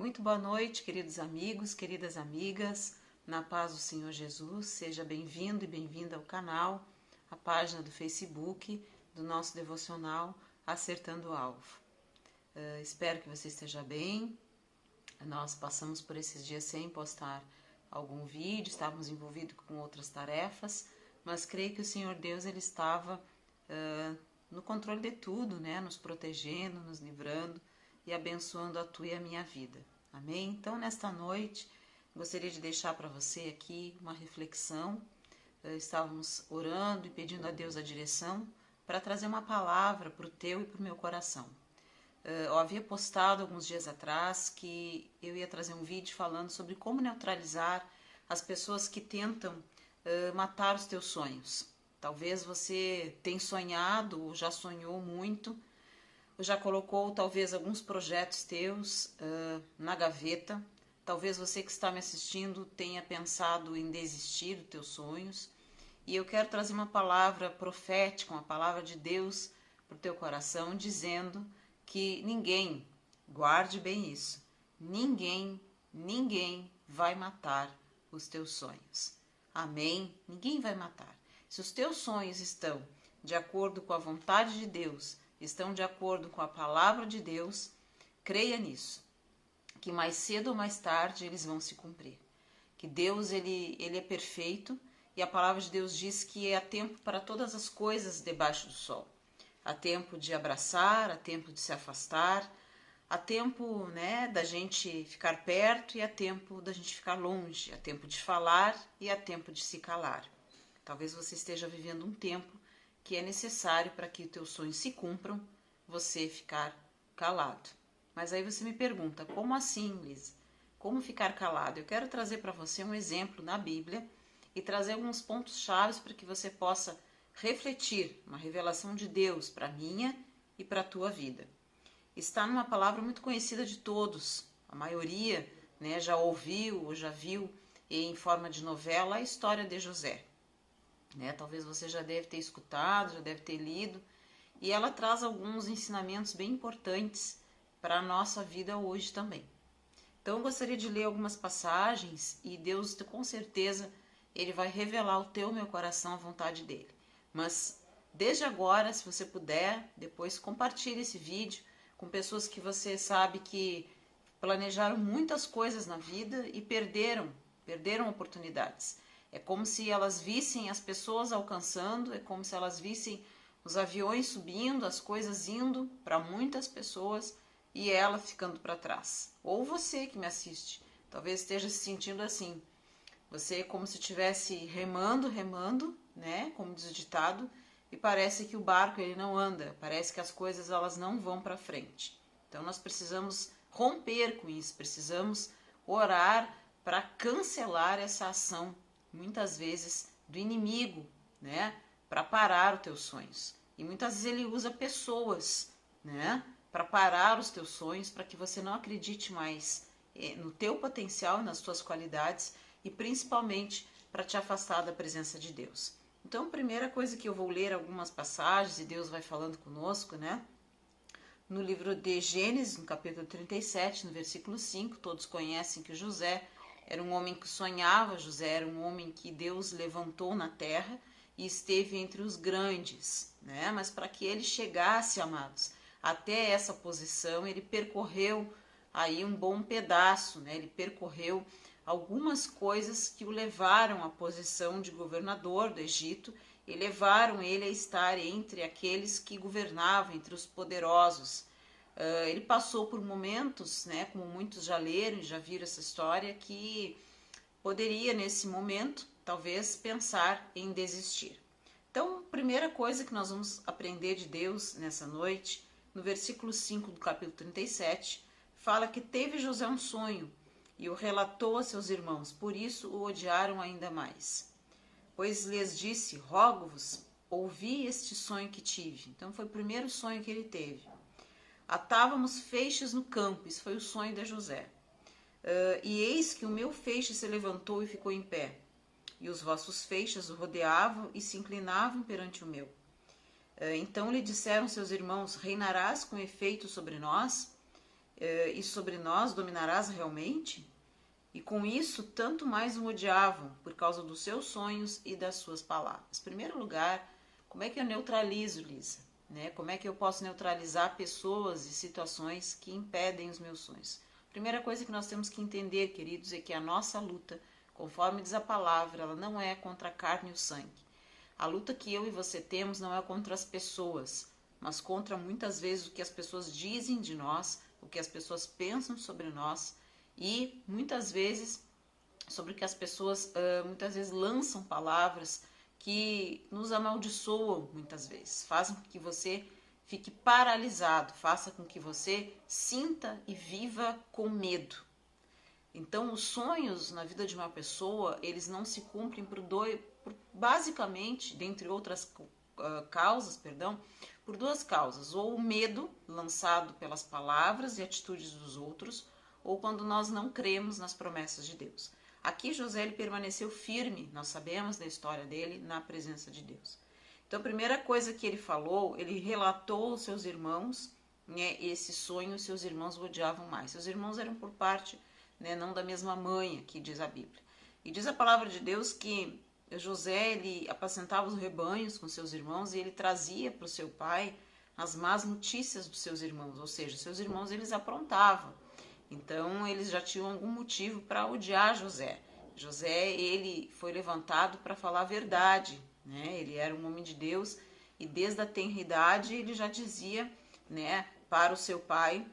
Muito boa noite, queridos amigos, queridas amigas, na paz do Senhor Jesus. Seja bem-vindo e bem-vinda ao canal, à página do Facebook do nosso devocional Acertando o Alvo. Espero que você esteja bem. Nós passamos por esses dias sem postar algum vídeo, estávamos envolvidos com outras tarefas, mas creio que o Senhor Deus ele estava no controle de tudo, né? Nos protegendo, nos livrando e abençoando a tua e a minha vida. Amém? Então, nesta noite, gostaria de deixar para você aqui uma reflexão. Estávamos orando e pedindo a Deus a direção para trazer uma palavra para o teu e para o meu coração. Eu havia postado alguns dias atrás que eu ia trazer um vídeo falando sobre como neutralizar as pessoas que tentam matar os teus sonhos. Talvez você tenha sonhado ou já sonhou muito, ou já colocou talvez alguns projetos teus na gaveta. Talvez você que está me assistindo tenha pensado em desistir dos teus sonhos. E eu quero trazer uma palavra profética, uma palavra de Deus para o teu coração, dizendo que ninguém, guarde bem isso, ninguém vai matar os teus sonhos. Amém? Ninguém vai matar. Se os teus sonhos estão de acordo com a vontade de Deus, estão de acordo com a palavra de Deus, creia nisso, que mais cedo ou mais tarde eles vão se cumprir. Que Deus ele é perfeito e a palavra de Deus diz que há tempo para todas as coisas debaixo do sol. Há tempo de abraçar, há tempo de se afastar, há tempo, né, da gente ficar perto e há tempo da gente ficar longe, há tempo de falar e há tempo de se calar. Talvez você esteja vivendo um tempo que é necessário para que os teus sonhos se cumpram, você ficar calado. Mas aí você me pergunta, como assim, Liz? Como ficar calado? Eu quero trazer para você um exemplo na Bíblia e trazer alguns pontos chaves para que você possa refletir uma revelação de Deus para a minha e para a tua vida. Está numa palavra muito conhecida de todos, a maioria, né, já ouviu ou já viu em forma de novela a história de José. Né? Talvez você já deve ter escutado, já deve ter lido, e ela traz alguns ensinamentos bem importantes para a nossa vida hoje também. Então eu gostaria de ler algumas passagens e Deus com certeza ele vai revelar ao teu e meu coração a vontade dele. Mas desde agora, se você puder, depois compartilhe esse vídeo com pessoas que você sabe que planejaram muitas coisas na vida e perderam oportunidades. É como se elas vissem as pessoas alcançando, é como se elas vissem os aviões subindo, as coisas indo para muitas pessoas e ela ficando para trás. Ou você que me assiste, talvez esteja se sentindo assim. Você é como se estivesse remando, né? Como diz o ditado, e parece que o barco ele não anda, parece que as coisas elas não vão para frente. Então nós precisamos romper com isso, precisamos orar para cancelar essa ação, muitas vezes do inimigo, né? Para parar os teus sonhos. E muitas vezes ele usa pessoas, né? Para parar os teus sonhos, para que você não acredite mais no teu potencial, nas tuas qualidades e principalmente para te afastar da presença de Deus. Então, a primeira coisa que eu vou ler algumas passagens e Deus vai falando conosco, né? No livro de Gênesis, no capítulo 37, no versículo 5, todos conhecem que José era um homem que sonhava, José era um homem que Deus levantou na terra e esteve entre os grandes, né? Mas para que ele chegasse, amados, até essa posição, ele percorreu aí um bom pedaço, né? Ele percorreu algumas coisas que o levaram à posição de governador do Egito e levaram ele a estar entre aqueles que governavam, entre os poderosos. Ele passou por momentos, né, como muitos já leram e já viram essa história, que poderia nesse momento talvez pensar em desistir. Então, primeira coisa que nós vamos aprender de Deus nessa noite, no versículo 5 do capítulo 37, fala que teve José um sonho e o relatou a seus irmãos, por isso o odiaram ainda mais. Pois lhes disse, rogo-vos, ouvi este sonho que tive. Então foi o primeiro sonho que ele teve. Atávamos feixes no campo, isso foi o sonho de José. E eis que o meu feixe se levantou e ficou em pé, e os vossos feixes o rodeavam e se inclinavam perante o meu. Então lhe disseram seus irmãos, reinarás com efeito sobre nós? e sobre nós dominarás realmente? E com isso, tanto mais o odiavam, por causa dos seus sonhos e das suas palavras. Em primeiro lugar, como é que eu neutralizo, Lisa? Né? Como é que eu posso neutralizar pessoas e situações que impedem os meus sonhos? Primeira coisa que nós temos que entender, queridos, é que a nossa luta, conforme diz a palavra, ela não é contra a carne e o sangue. A luta que eu e você temos não é contra as pessoas, mas contra muitas vezes o que as pessoas dizem de nós, o que as pessoas pensam sobre nós e muitas vezes sobre o que as pessoas muitas vezes lançam palavras que nos amaldiçoam muitas vezes, fazem com que você fique paralisado, faça com que você sinta e viva com medo. Então, os sonhos na vida de uma pessoa, eles não se cumprem basicamente, dentre outras causas, por duas causas. Ou o medo lançado pelas palavras e atitudes dos outros, ou quando nós não cremos nas promessas de Deus. Aqui José ele permaneceu firme, nós sabemos da história dele, na presença de Deus. Então, a primeira coisa que ele falou, ele relatou aos seus irmãos, né, esse sonho, seus irmãos o odiavam mais. Seus irmãos eram por parte, né, não da mesma mãe, aqui diz a Bíblia. E diz a palavra de Deus que José ele apacentava os rebanhos com seus irmãos e ele trazia para o seu pai as más notícias dos seus irmãos, ou seja, seus irmãos eles aprontavam. Então eles já tinham algum motivo para odiar José. José ele foi levantado para falar a verdade, né? Ele era um homem de Deus e desde a tenridade ele já dizia, né, para o seu pai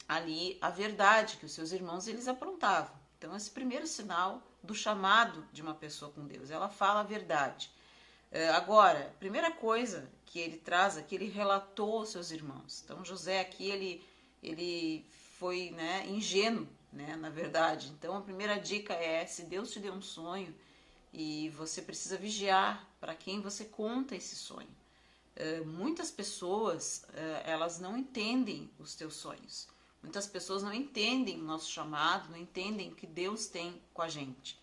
ali a verdade que os seus irmãos eles aprontavam. Então esse primeiro sinal do chamado de uma pessoa com Deus, ela fala a verdade. Agora, a primeira coisa que ele traz aqui, ele relatou aos seus irmãos. Então José aqui ele foi, né, ingênuo, né, na verdade. Então a primeira dica é, se Deus te deu um sonho e você precisa vigiar para quem você conta esse sonho. Muitas pessoas, elas não entendem os teus sonhos. Muitas pessoas não entendem o nosso chamado, não entendem o que Deus tem com a gente.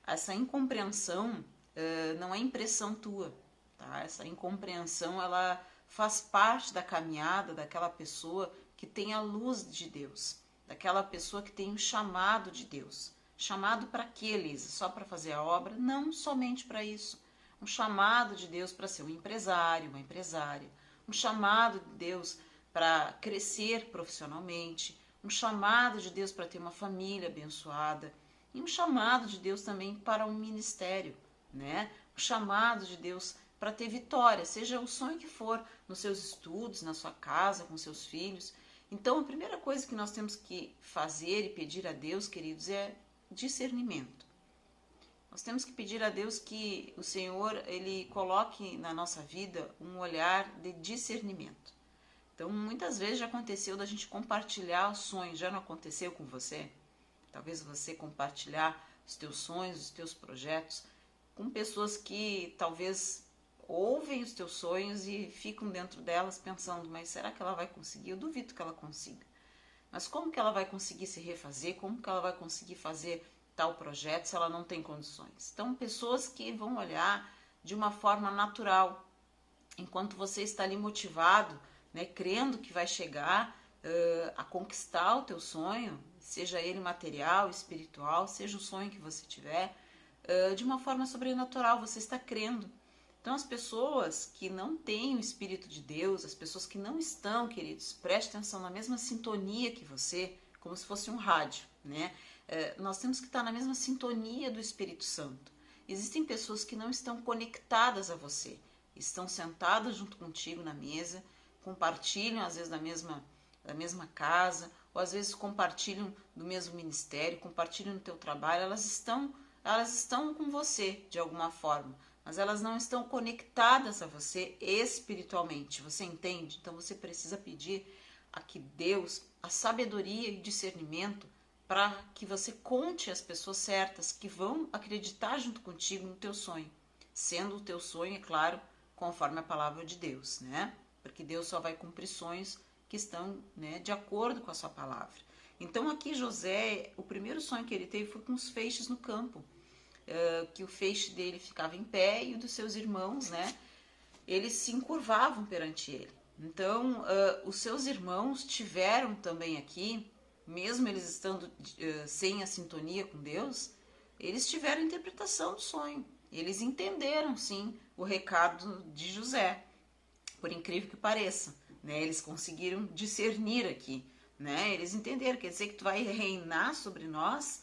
Essa incompreensão não é impressão tua, tá? Essa incompreensão, ela faz parte da caminhada daquela pessoa que tem a luz de Deus, daquela pessoa que tem o chamado de Deus. Chamado para quê, Elisa? Só para fazer a obra? Não somente para isso. Um chamado de Deus para ser um empresário, uma empresária. Um chamado de Deus para crescer profissionalmente. Um chamado de Deus para ter uma família abençoada. E um chamado de Deus também para um ministério, né? Um chamado de Deus para ter vitória, seja o sonho que for, nos seus estudos, na sua casa, com seus filhos. Então, a primeira coisa que nós temos que fazer e pedir a Deus, queridos, é discernimento. Nós temos que pedir a Deus que o Senhor ele coloque na nossa vida um olhar de discernimento. Então, muitas vezes já aconteceu da gente compartilhar os sonhos, já não aconteceu com você? Talvez você compartilhar os teus sonhos, os teus projetos com pessoas que talvez ouvem os teus sonhos e ficam dentro delas pensando, mas será que ela vai conseguir? Eu duvido que ela consiga. Mas como que ela vai conseguir se refazer? Como que ela vai conseguir fazer tal projeto se ela não tem condições? Então, pessoas que vão olhar de uma forma natural, enquanto você está ali motivado, né, crendo que vai chegar a conquistar o teu sonho, seja ele material, espiritual, seja o sonho que você tiver, de uma forma sobrenatural, você está crendo. Então, as pessoas que não têm o Espírito de Deus, as pessoas que não estão, queridos, preste atenção na mesma sintonia que você, como se fosse um rádio, né? Nós temos que estar na mesma sintonia do Espírito Santo. Existem pessoas que não estão conectadas a você, estão sentadas junto contigo na mesa, compartilham às vezes da mesma casa, ou às vezes compartilham do mesmo ministério, compartilham no teu trabalho, elas estão com você de alguma forma, mas elas não estão conectadas a você espiritualmente, você entende? Então você precisa pedir a que Deus, a sabedoria e discernimento para que você conte as pessoas certas que vão acreditar junto contigo no teu sonho, sendo o teu sonho, é claro, conforme a palavra de Deus, né? Porque Deus só vai cumprir sonhos que estão, né, de acordo com a sua palavra. Então aqui José, o primeiro sonho que ele teve foi com os feixes no campo, que o feixe dele ficava em pé e o dos seus irmãos, né, eles se encurvavam perante ele. Então os seus irmãos tiveram também aqui mesmo eles estando sem a sintonia com Deus, eles tiveram interpretação do sonho. Eles entenderam, sim, o recado de José, por incrível que pareça, né? Eles conseguiram discernir aqui, né? Eles entenderam, quer dizer que tu vai reinar sobre nós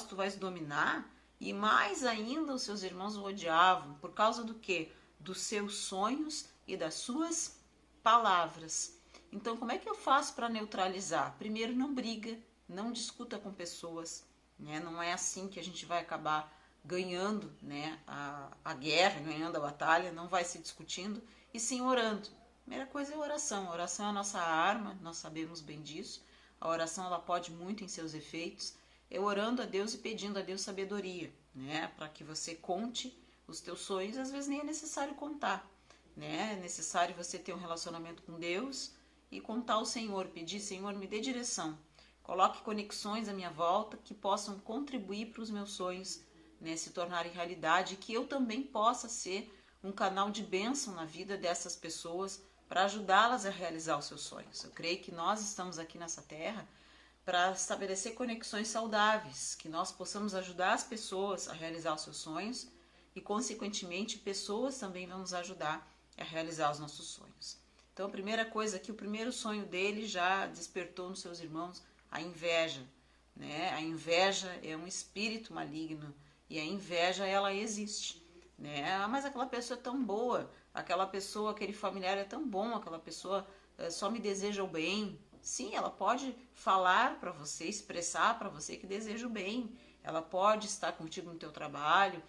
tu vais dominar, e mais ainda os seus irmãos o odiavam, por causa do quê? Dos seus sonhos e das suas palavras. Então, como é que eu faço para neutralizar? Primeiro, não briga, não discuta com pessoas, né? Não é assim que a gente vai acabar ganhando, né, a guerra, ganhando a batalha, não vai se discutindo, e sim orando. A primeira coisa é a oração. A oração é a nossa arma, nós sabemos bem disso. A oração, ela pode muito em seus efeitos. É orando a Deus e pedindo a Deus sabedoria, né, para que você conte os teus sonhos. Às vezes nem é necessário contar, né? É necessário você ter um relacionamento com Deus e contar ao Senhor, pedir: Senhor, me dê direção, coloque conexões à minha volta que possam contribuir para os meus sonhos, né, se tornarem realidade, e que eu também possa ser um canal de bênção na vida dessas pessoas para ajudá-las a realizar os seus sonhos. Eu creio que nós estamos aqui nessa terra para estabelecer conexões saudáveis, que nós possamos ajudar as pessoas a realizar os seus sonhos e, consequentemente, pessoas também vão nos ajudar a realizar os nossos sonhos. Então, a primeira coisa aqui, o primeiro sonho dele já despertou nos seus irmãos a inveja, né? A inveja é um espírito maligno e a inveja, ela existe, né? Ah, mas aquela pessoa é tão boa, aquela pessoa, aquele familiar é tão bom, aquela pessoa só me deseja o bem. Sim, ela pode falar para você, expressar para você que deseja o bem. Ela pode estar contigo no teu trabalho,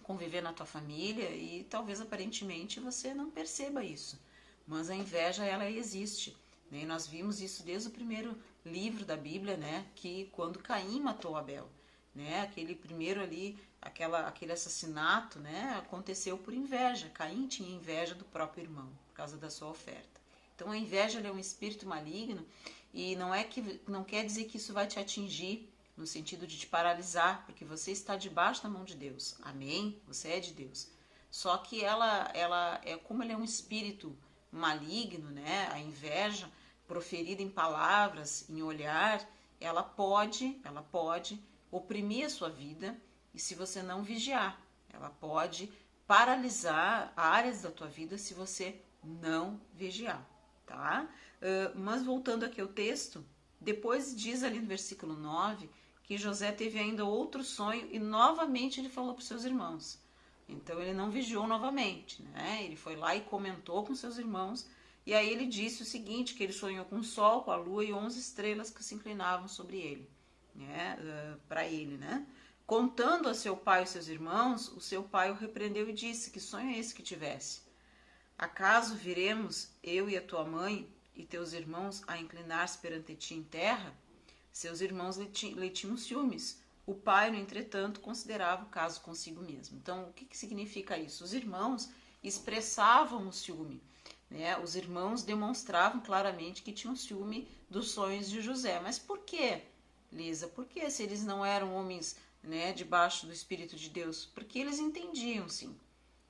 conviver na tua família, e talvez aparentemente você não perceba isso. Mas a inveja, ela existe, né? E nós vimos isso desde o primeiro livro da Bíblia, né? Que quando Caim matou Abel, né? Aquele primeiro ali, aquele assassinato, né? Aconteceu por inveja. Caim tinha inveja do próprio irmão, por causa da sua oferta. Então a inveja é um espírito maligno, e não quer dizer que isso vai te atingir no sentido de te paralisar, porque você está debaixo da mão de Deus. Amém? Você é de Deus. Só que ela é como ele é um espírito maligno, né? A inveja proferida em palavras, em olhar, ela pode oprimir a sua vida, e se você não vigiar, ela pode paralisar áreas da tua vida se você não vigiar, tá? Mas voltando aqui ao texto, depois diz ali no versículo 9 que José teve ainda outro sonho e novamente ele falou para os seus irmãos. Então ele não vigiou novamente, né? Ele foi lá e comentou com seus irmãos, e aí ele disse o seguinte, que ele sonhou com o sol, com a lua e 11 estrelas que se inclinavam sobre ele, né? Para ele, né? Contando a seu pai e seus irmãos, o seu pai o repreendeu e disse: que sonho é esse que tivesse? Acaso viremos, eu e a tua mãe e teus irmãos, a inclinar-se perante ti em terra? Seus irmãos lhe tinham ciúmes. O pai, no entretanto, considerava o caso consigo mesmo. Então, o que significa isso? Os irmãos expressavam o ciúme, né? Os irmãos demonstravam claramente que tinham ciúme dos sonhos de José. Mas por quê, Lisa? Por que, se eles não eram homens, né, debaixo do Espírito de Deus? Porque eles entendiam, sim.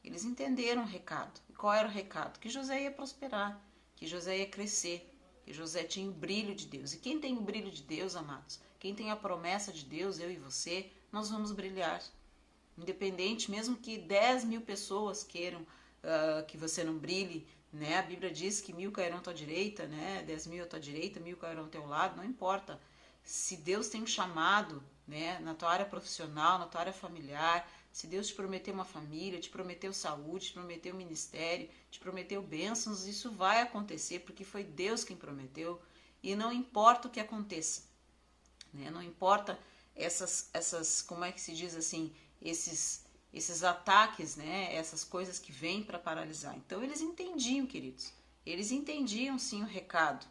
Eles entenderam o recado. E qual era o recado? Que José ia prosperar, que José ia crescer, que José tinha o brilho de Deus. E quem tem o brilho de Deus, amados, quem tem a promessa de Deus, eu e você, nós vamos brilhar. Independente, mesmo que 10 mil pessoas queiram que você não brilhe, né? A Bíblia diz que 1000 cairão à tua direita, né? 10 mil à tua direita, 1000 cairão ao teu lado, não importa. Se Deus tem um chamado, né, na tua área profissional, na tua área familiar, se Deus te prometeu uma família, te prometeu saúde, te prometeu ministério, te prometeu bênçãos, isso vai acontecer, porque foi Deus quem prometeu, e não importa o que aconteça, né? Não importa essas, como é que se diz assim, esses ataques, né? Essas coisas que vêm para paralisar. Então eles entendiam, queridos, eles entendiam sim o recado,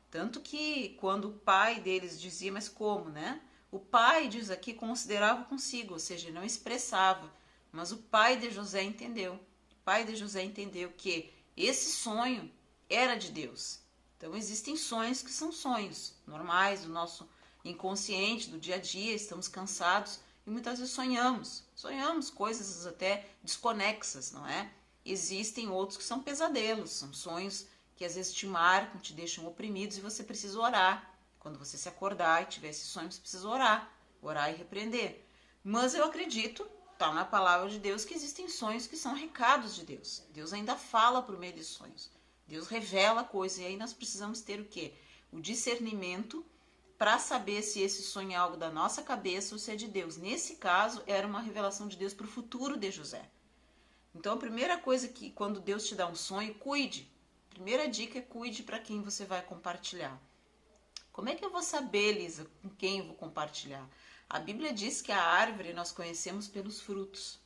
tanto que quando o pai deles dizia: mas como, né? O pai, diz aqui, considerava consigo, ou seja, não expressava. Mas o pai de José entendeu. O pai de José entendeu que esse sonho era de Deus. Então existem sonhos que são sonhos normais do nosso inconsciente, do dia a dia, estamos cansados e muitas vezes sonhamos. Sonhamos coisas até desconexas, não é? Existem outros que são pesadelos, são sonhos que às vezes te marcam, te deixam oprimidos e você precisa orar, Quando você se acordar e tiver esse sonho, você precisa orar e repreender. Mas eu acredito, tá na palavra de Deus, que existem sonhos que são recados de Deus. Deus ainda fala por meio de sonhos. Deus revela coisas e aí nós precisamos ter o quê? O discernimento para saber se esse sonho é algo da nossa cabeça ou se é de Deus. Nesse caso, era uma revelação de Deus para o futuro de José. Então, a primeira coisa que, quando Deus te dá um sonho, cuide. A primeira dica é cuide para quem você vai compartilhar. Como é que eu vou saber, Lisa, com quem eu vou compartilhar? A Bíblia diz que a árvore nós conhecemos pelos frutos.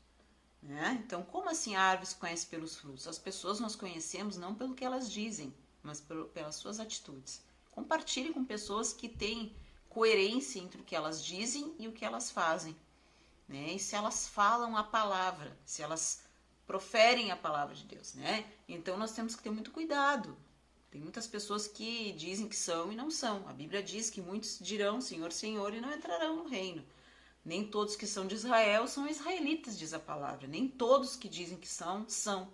Né? Então, como assim a árvore se conhece pelos frutos? As pessoas nós conhecemos não pelo que elas dizem, mas pelas suas atitudes. Compartilhe com pessoas que têm coerência entre o que elas dizem e o que elas fazem. Né? E se elas falam a palavra, se elas proferem a palavra de Deus. Né? Então nós temos que ter muito cuidado. Tem muitas pessoas que dizem que são e não são. A Bíblia diz que muitos dirão Senhor, Senhor e não entrarão no reino. Nem todos que são de Israel são israelitas, diz a palavra. Nem todos que dizem que são, são.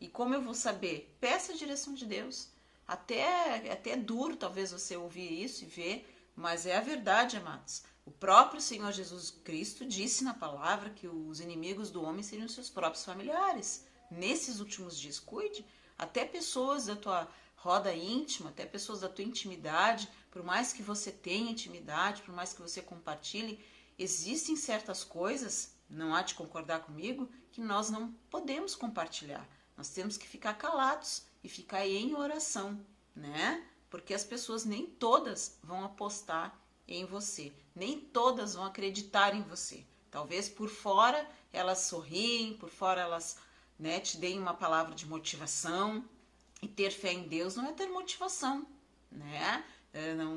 E como eu vou saber? Peça a direção de Deus. Até é duro talvez você ouvir isso e ver, mas é a verdade, amados. O próprio Senhor Jesus Cristo disse na palavra que os inimigos do homem seriam seus próprios familiares. Nesses últimos dias, cuide. Até pessoas da tua roda íntima, até pessoas da tua intimidade, por mais que você tenha intimidade, por mais que você compartilhe, existem certas coisas, não há de concordar comigo, que nós não podemos compartilhar. Nós temos que ficar calados e ficar em oração, né? Porque as pessoas nem todas vão apostar em você, nem todas vão acreditar em você. Talvez por fora elas sorriem, por fora elas, né, te deem uma palavra de motivação. E ter fé em Deus não é ter motivação, né?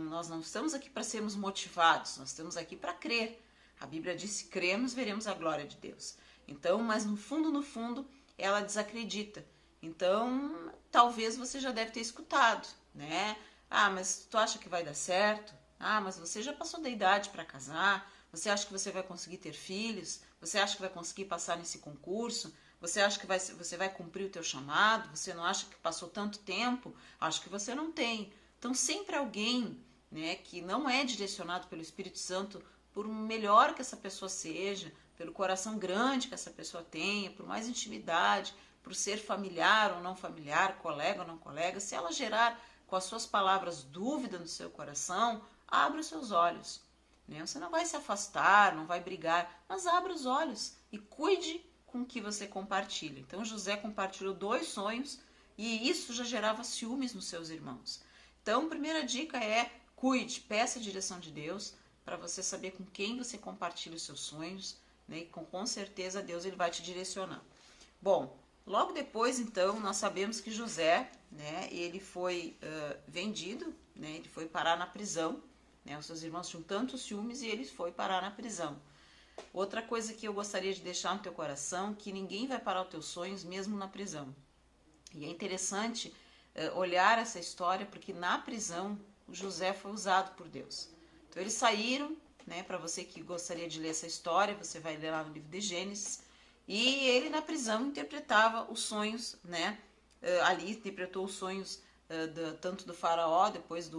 Nós não estamos aqui para sermos motivados, nós estamos aqui para crer. A Bíblia diz: se cremos, veremos a glória de Deus. Então, mas no fundo, ela desacredita. Então, talvez você já deve ter escutado, né? Ah, mas tu acha que vai dar certo? Ah, mas você já passou da idade para casar? Você acha que você vai conseguir ter filhos? Você acha que vai conseguir passar nesse concurso? Você acha que você vai cumprir o teu chamado? Você não acha que passou tanto tempo? Acho que você não tem. Então, sempre alguém, né, que não é direcionado pelo Espírito Santo, por melhor que essa pessoa seja, pelo coração grande que essa pessoa tenha, por mais intimidade, por ser familiar ou não familiar, colega ou não colega, se ela gerar com as suas palavras dúvida no seu coração, abra os seus olhos. Né? Você não vai se afastar, não vai brigar, mas abra os olhos e cuide com o que você compartilha. Então José compartilhou 2 sonhos e isso já gerava ciúmes nos seus irmãos. Então, a primeira dica é cuide, peça a direção de Deus para você saber com quem você compartilha os seus sonhos, né? E com certeza Deus ele vai te direcionar. Bom, logo depois, então, nós sabemos que José, né, ele foi vendido, né, ele foi parar na prisão, né, os seus irmãos tinham tantos ciúmes e ele foi parar na prisão. Outra coisa que eu gostaria de deixar no teu coração, que ninguém vai parar os teus sonhos mesmo na prisão. E é interessante olhar essa história, porque na prisão o José foi usado por Deus. Então eles saíram, né, para você que gostaria de ler essa história, você vai ler lá no livro de Gênesis, e ele na prisão interpretava os sonhos, né, ali interpretou os sonhos tanto do faraó, depois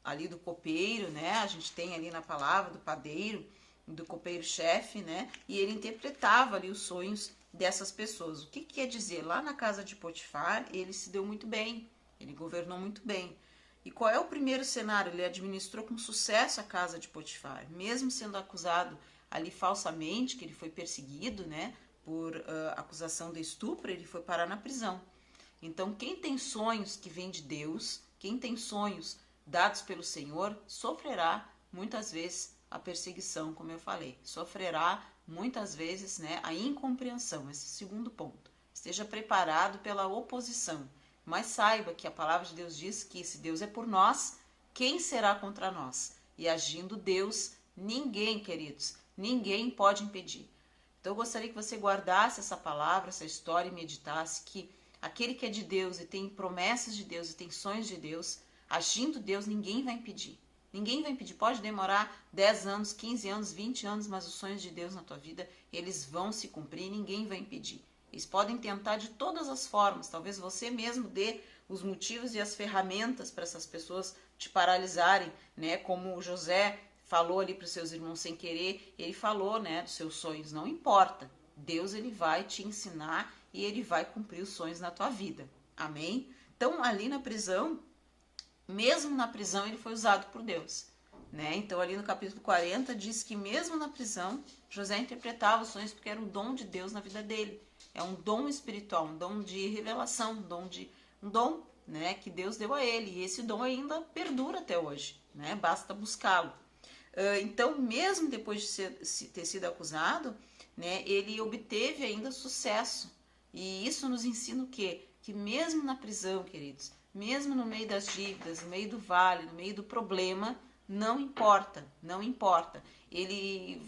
ali do copeiro, né, a gente tem ali na palavra do padeiro, do copeiro-chefe, né, e ele interpretava ali os sonhos dessas pessoas. O que quer dizer? Lá na casa de Potifar, ele se deu muito bem, ele governou muito bem. E qual é o primeiro cenário? Ele administrou com sucesso a casa de Potifar, mesmo sendo acusado ali falsamente, que ele foi perseguido, né, por acusação de estupro, ele foi parar na prisão. Então, quem tem sonhos que vêm de Deus, quem tem sonhos dados pelo Senhor, sofrerá muitas vezes a perseguição, como eu falei. Sofrerá muitas vezes, né, a incompreensão, esse segundo ponto. Esteja preparado pela oposição. Mas saiba que a palavra de Deus diz que se Deus é por nós, quem será contra nós? E agindo Deus, ninguém, queridos, ninguém pode impedir. Então eu gostaria que você guardasse essa palavra, essa história e meditasse que aquele que é de Deus e tem promessas de Deus e tem sonhos de Deus, agindo Deus, ninguém vai impedir. Ninguém vai impedir. Pode demorar 10 anos, 15 anos, 20 anos, mas os sonhos de Deus na tua vida, eles vão se cumprir e ninguém vai impedir. Eles podem tentar de todas as formas. Talvez você mesmo dê os motivos e as ferramentas para essas pessoas te paralisarem, né? Como José falou ali para os seus irmãos sem querer, ele falou, né, dos seus sonhos. Não importa, Deus ele vai te ensinar e ele vai cumprir os sonhos na tua vida. Amém? Então, ali na prisão, mesmo na prisão, ele foi usado por Deus. Né? Então, ali no capítulo 40, diz que mesmo na prisão, José interpretava os sonhos porque era um dom de Deus na vida dele. É um dom espiritual, um dom de revelação, um dom, né, que Deus deu a ele. E esse dom ainda perdura até hoje, né? Basta buscá-lo. Então, mesmo depois de ter sido acusado, né, ele obteve ainda sucesso. E isso nos ensina o quê? Que mesmo na prisão, queridos, mesmo no meio das dívidas, no meio do vale, no meio do problema, não importa, não importa.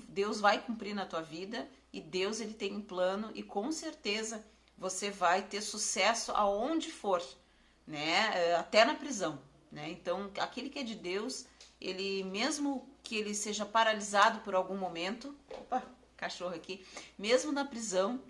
Deus vai cumprir na tua vida e Deus ele tem um plano e com certeza você vai ter sucesso aonde for, né? Até na prisão, né? Então, aquele que é de Deus, ele mesmo que ele seja paralisado por algum momento, opa, cachorro aqui, mesmo na prisão,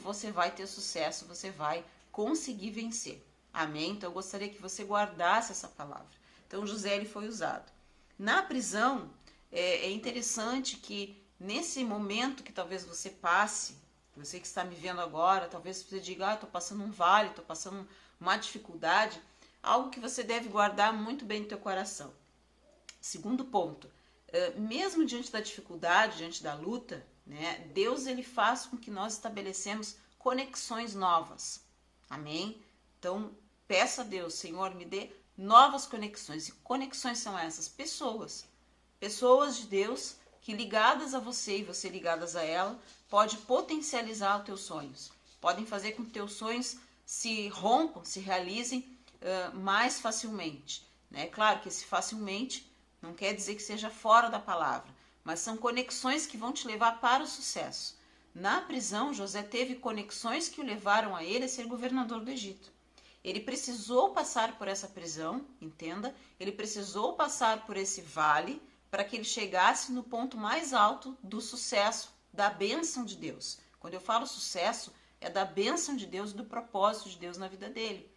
você vai ter sucesso, você vai conseguir vencer. Amém? Então eu gostaria que você guardasse essa palavra. Então José ele foi usado. Na prisão, é interessante que nesse momento que talvez você passe, você que está me vendo agora, talvez você diga, estou passando um vale, estou passando uma dificuldade, algo que você deve guardar muito bem no teu coração. Segundo ponto, mesmo diante da dificuldade, diante da luta, né, Deus ele faz com que nós estabelecemos conexões novas. Amém? Então, peça a Deus, Senhor, me dê novas conexões. E conexões são essas? Pessoas. Pessoas de Deus que ligadas a você e você ligadas a ela, pode potencializar os teus sonhos. Podem fazer com que teus sonhos se rompam, se realizem mais facilmente. Né? Claro que esse facilmente não quer dizer que seja fora da palavra, mas são conexões que vão te levar para o sucesso. Na prisão, José teve conexões que o levaram a ele a ser governador do Egito. Ele precisou passar por essa prisão, entenda? Ele precisou passar por esse vale para que ele chegasse no ponto mais alto do sucesso, da bênção de Deus. Quando eu falo sucesso, é da bênção de Deus, do propósito de Deus na vida dele.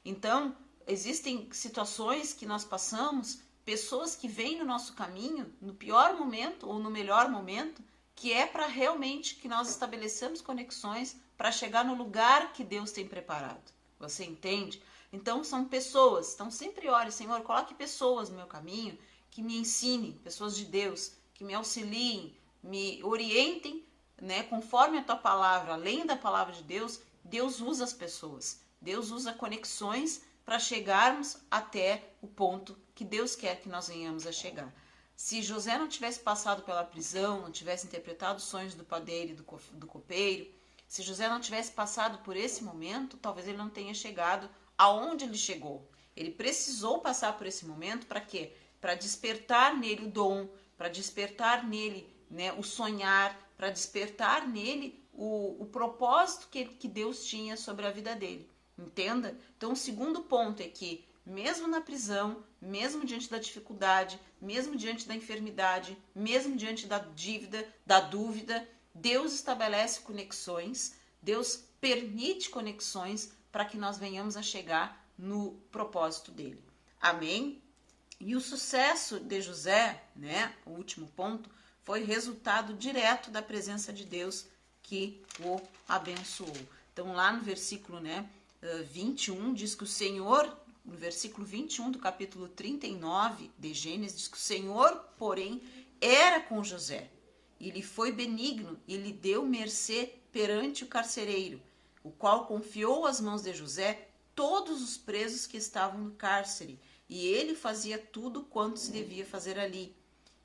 Então, existem situações que nós passamos, pessoas que vêm no nosso caminho, no pior momento ou no melhor momento, que é para realmente que nós estabeleçamos conexões para chegar no lugar que Deus tem preparado. Você entende? Então são pessoas, então sempre ore, Senhor, coloque pessoas no meu caminho que me ensinem, pessoas de Deus, que me auxiliem, me orientem, né, conforme a tua palavra, além da palavra de Deus, Deus usa as pessoas, Deus usa conexões para chegarmos até o ponto que Deus quer que nós venhamos a chegar. Se José não tivesse passado pela prisão, não tivesse interpretado os sonhos do padeiro e do copeiro, se José não tivesse passado por esse momento, talvez ele não tenha chegado aonde ele chegou. Ele precisou passar por esse momento para quê? Para despertar nele o dom, para despertar nele, né, o sonhar, para despertar nele o propósito que Deus tinha sobre a vida dele. Entenda? Então o segundo ponto é que mesmo na prisão, mesmo diante da dificuldade, mesmo diante da enfermidade, mesmo diante da dívida, da dúvida, Deus estabelece conexões, Deus permite conexões para que nós venhamos a chegar no propósito dele. Amém? E o sucesso de José, né, o último ponto, foi resultado direto da presença de Deus que o abençoou. Então lá no versículo 21 diz que o Senhor, no versículo 21 do capítulo 39 de Gênesis, diz que o Senhor, porém, era com José. E lhe foi benigno e lhe deu mercê perante o carcereiro, o qual confiou às mãos de José todos os presos que estavam no cárcere, e ele fazia tudo quanto se devia fazer ali.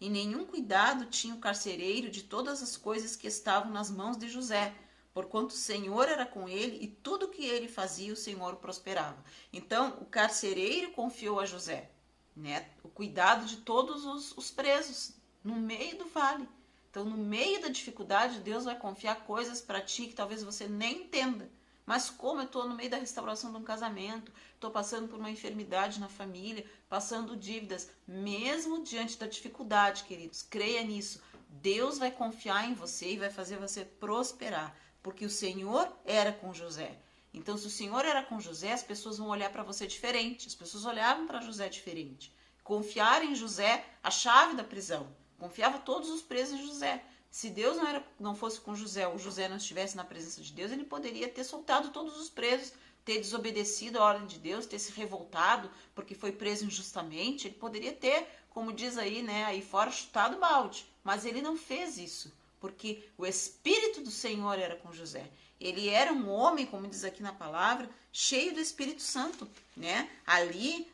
E nenhum cuidado tinha o carcereiro de todas as coisas que estavam nas mãos de José, porquanto o Senhor era com ele, e tudo que ele fazia, o Senhor prosperava. Então, o carcereiro confiou a José, né, o cuidado de todos os presos, no meio do vale. Então, no meio da dificuldade, Deus vai confiar coisas para ti que talvez você nem entenda. Mas como eu estou no meio da restauração de um casamento, estou passando por uma enfermidade na família, passando dívidas, mesmo diante da dificuldade, queridos, creia nisso. Deus vai confiar em você e vai fazer você prosperar, porque o Senhor era com José. Então, se o Senhor era com José, as pessoas vão olhar para você diferente. As pessoas olhavam para José diferente. Confiaram em José a chave da prisão. Confiava todos os presos em José. Se Deus não fosse com José, ou José não estivesse na presença de Deus, ele poderia ter soltado todos os presos, ter desobedecido a ordem de Deus, ter se revoltado porque foi preso injustamente. Ele poderia ter, como diz aí, né, aí fora, chutado o balde. Mas ele não fez isso, porque o Espírito do Senhor era com José. Ele era um homem, como diz aqui na palavra, cheio do Espírito Santo, né? Ali,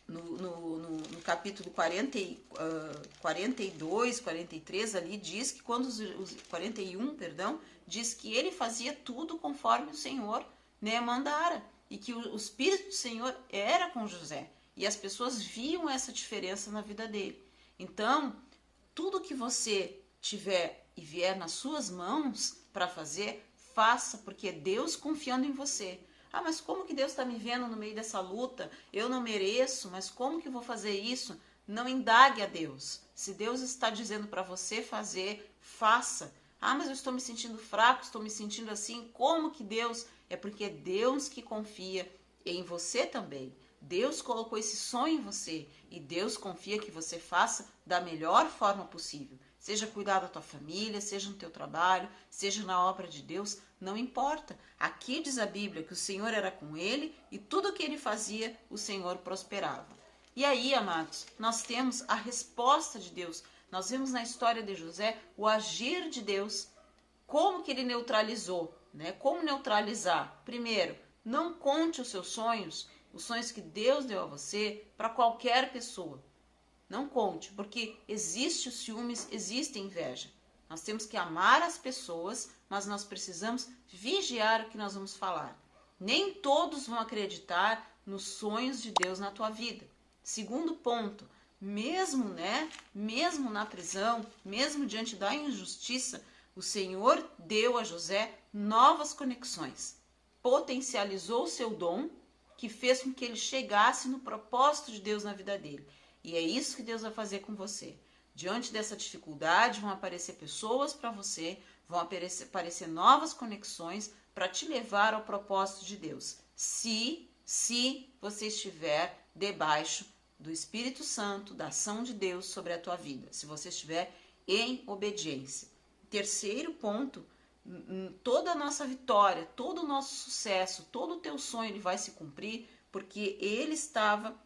no capítulo 42, 43, ali diz que quando 41, perdão, diz que ele fazia tudo conforme o Senhor, né, mandara, e que o Espírito do Senhor era com José, e as pessoas viam essa diferença na vida dele. Então, tudo que você tiver e vier nas suas mãos para fazer, faça, porque é Deus confiando em você. Ah, mas como que Deus está me vendo no meio dessa luta? Eu não mereço, mas como que eu vou fazer isso? Não indague a Deus. Se Deus está dizendo para você fazer, faça. Ah, mas eu estou me sentindo fraco, estou me sentindo assim. Como que Deus? É porque é Deus que confia em você também. Deus colocou esse sonho em você e Deus confia que você faça da melhor forma possível. Seja cuidar da tua família, seja no teu trabalho, seja na obra de Deus, não importa. Aqui diz a Bíblia que o Senhor era com ele e tudo que ele fazia, o Senhor prosperava. E aí, amados, nós temos a resposta de Deus. Nós vemos na história de José o agir de Deus, como que ele neutralizou, né? Como neutralizar? Primeiro, não conte os seus sonhos, os sonhos que Deus deu a você, para qualquer pessoa. Não conte, porque existe o ciúmes, existe a inveja. Nós temos que amar as pessoas, mas nós precisamos vigiar o que nós vamos falar. Nem todos vão acreditar nos sonhos de Deus na tua vida. Segundo ponto, mesmo na prisão, mesmo diante da injustiça, o Senhor deu a José novas conexões. Potencializou o seu dom, que fez com que ele chegasse no propósito de Deus na vida dele. E é isso que Deus vai fazer com você. Diante dessa dificuldade, vão aparecer pessoas para você, vão aparecer novas conexões para te levar ao propósito de Deus. Se você estiver debaixo do Espírito Santo, da ação de Deus sobre a tua vida. Se você estiver em obediência. Terceiro ponto, toda a nossa vitória, todo o nosso sucesso, todo o teu sonho, ele vai se cumprir porque ele estava,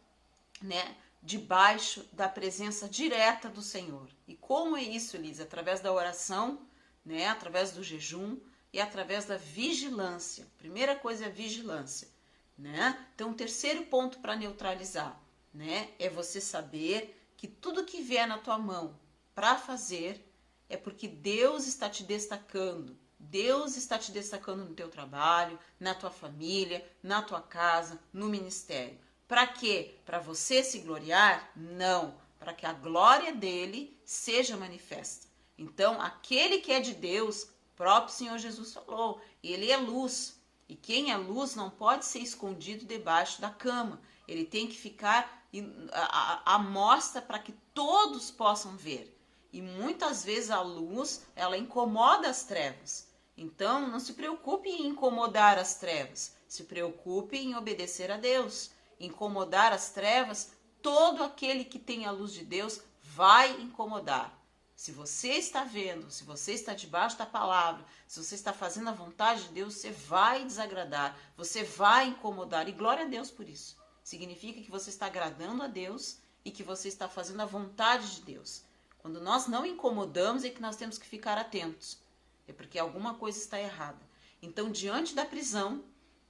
né, debaixo da presença direta do Senhor. E como é isso, Elisa? Através da oração, né? Através do jejum e através da vigilância. Primeira coisa é a vigilância, né? Então, o terceiro ponto para neutralizar, né, é você saber que tudo que vier na tua mão para fazer é porque Deus está te destacando. Deus está te destacando no teu trabalho, na tua família, na tua casa, no ministério. Para quê? Para você se gloriar? Não. Para que a glória dele seja manifesta. Então, aquele que é de Deus, o próprio Senhor Jesus falou, ele é luz. E quem é luz não pode ser escondido debaixo da cama. Ele tem que ficar à mostra para que todos possam ver. E muitas vezes a luz, ela incomoda as trevas. Então, não se preocupe em incomodar as trevas. Se preocupe em obedecer a Deus. Incomodar as trevas, todo aquele que tem a luz de Deus vai incomodar. Se você está vendo, se você está debaixo da palavra, se você está fazendo a vontade de Deus, você vai desagradar, você vai incomodar. E glória a Deus por isso. Significa que você está agradando a Deus e que você está fazendo a vontade de Deus. Quando nós não incomodamos é que nós temos que ficar atentos. É porque alguma coisa está errada. Então, diante da prisão,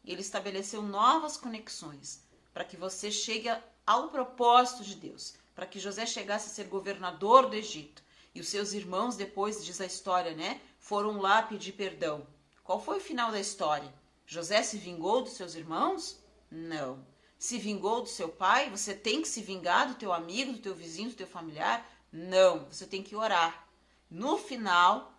ele estabeleceu novas conexões para que você chegue ao propósito de Deus, para que José chegasse a ser governador do Egito. E os seus irmãos, depois, diz a história, né, foram lá pedir perdão. Qual foi o final da história? José se vingou dos seus irmãos? Não. Se vingou do seu pai? Você tem que se vingar do teu amigo, do teu vizinho, do teu familiar? Não. Você tem que orar. No final,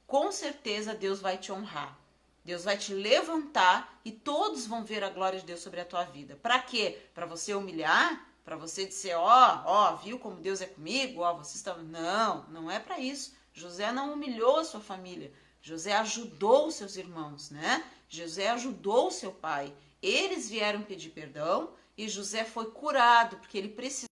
com certeza Deus vai te honrar. Deus vai te levantar e todos vão ver a glória de Deus sobre a tua vida. Para quê? Para você humilhar? Para você dizer, viu como Deus é comigo? Você está... Não, não é para isso. José não humilhou a sua família. José ajudou os seus irmãos, né? José ajudou seu pai. Eles vieram pedir perdão e José foi curado, porque ele precisou.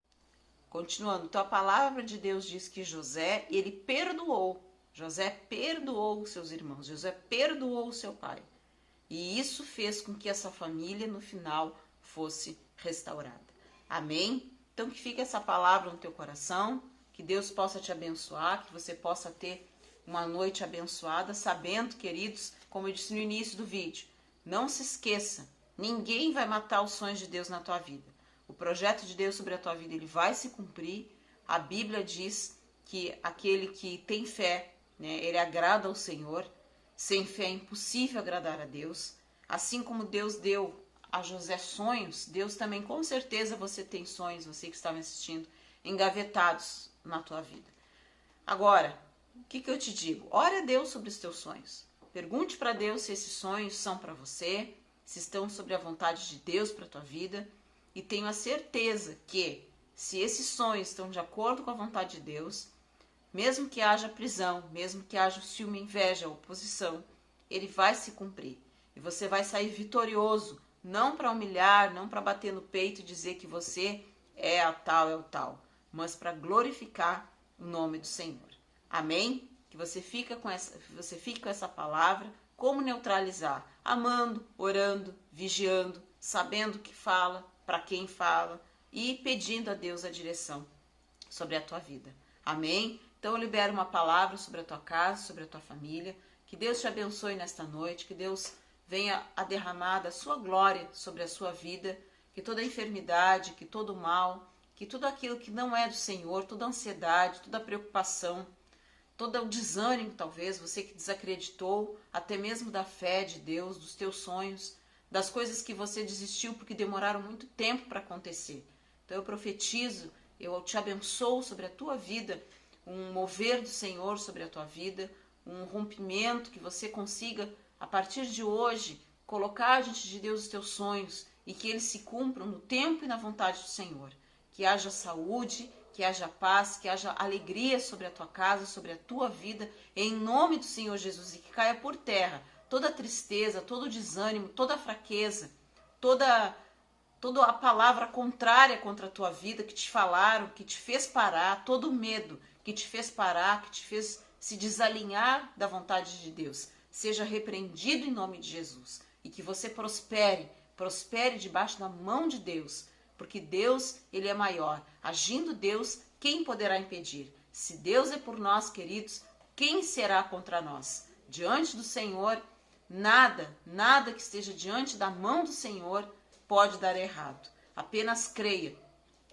Continuando, então a palavra de Deus diz que José, ele perdoou. José perdoou os seus irmãos, José perdoou o seu pai. E isso fez com que essa família, no final, fosse restaurada. Amém? Então que fique essa palavra no teu coração, que Deus possa te abençoar, que você possa ter uma noite abençoada, sabendo, queridos, como eu disse no início do vídeo, não se esqueça, ninguém vai matar os sonhos de Deus na tua vida. O projeto de Deus sobre a tua vida, ele vai se cumprir. A Bíblia diz que aquele que tem fé, né, ele agrada ao Senhor. Sem fé é impossível agradar a Deus. Assim como Deus deu a José sonhos, Deus também, com certeza, você tem sonhos, você que está me assistindo, engavetados na tua vida. Agora, o que eu te digo? Ore a Deus sobre os teus sonhos. Pergunte para Deus se esses sonhos são para você, se estão sobre a vontade de Deus para a tua vida. E tenho a certeza que, se esses sonhos estão de acordo com a vontade de Deus, mesmo que haja prisão, mesmo que haja ciúme, inveja, oposição, ele vai se cumprir. E você vai sair vitorioso, não para humilhar, não para bater no peito e dizer que você é o tal, mas para glorificar o nome do Senhor. Amém? Que você fique com essa palavra, como neutralizar? Amando, orando, vigiando, sabendo o que fala, para quem fala e pedindo a Deus a direção sobre a tua vida. Amém? Então eu libero uma palavra sobre a tua casa, sobre a tua família. Que Deus te abençoe nesta noite, que Deus venha a derramar da sua glória sobre a sua vida, que toda enfermidade, que todo mal, que tudo aquilo que não é do Senhor, toda ansiedade, toda preocupação, todo o desânimo, talvez, você que desacreditou, até mesmo da fé de Deus, dos teus sonhos, das coisas que você desistiu porque demoraram muito tempo para acontecer. Então eu profetizo, eu te abençoo sobre a tua vida, um mover do Senhor sobre a tua vida, um rompimento, que você consiga, a partir de hoje, colocar diante de Deus os teus sonhos e que eles se cumpram no tempo e na vontade do Senhor. Que haja saúde, que haja paz, que haja alegria sobre a tua casa, sobre a tua vida, em nome do Senhor Jesus, e que caia por terra toda tristeza, todo desânimo, toda fraqueza, toda a palavra contrária contra a tua vida que te falaram, que te fez parar, todo medo que te fez parar, que te fez se desalinhar da vontade de Deus, seja repreendido em nome de Jesus. E que você prospere debaixo da mão de Deus, porque Deus, ele é maior. Agindo Deus, quem poderá impedir? Se Deus é por nós, queridos, quem será contra nós? Diante do Senhor, nada que esteja diante da mão do Senhor pode dar errado. Apenas creia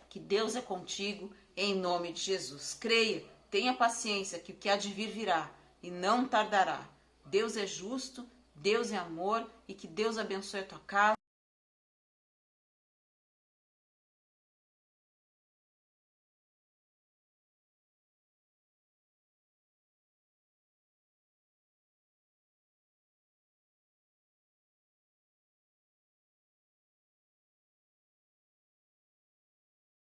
que Deus é contigo em nome de Jesus. Creia, tenha paciência que o que há de vir virá e não tardará. Deus é justo, Deus é amor e que Deus abençoe a tua casa.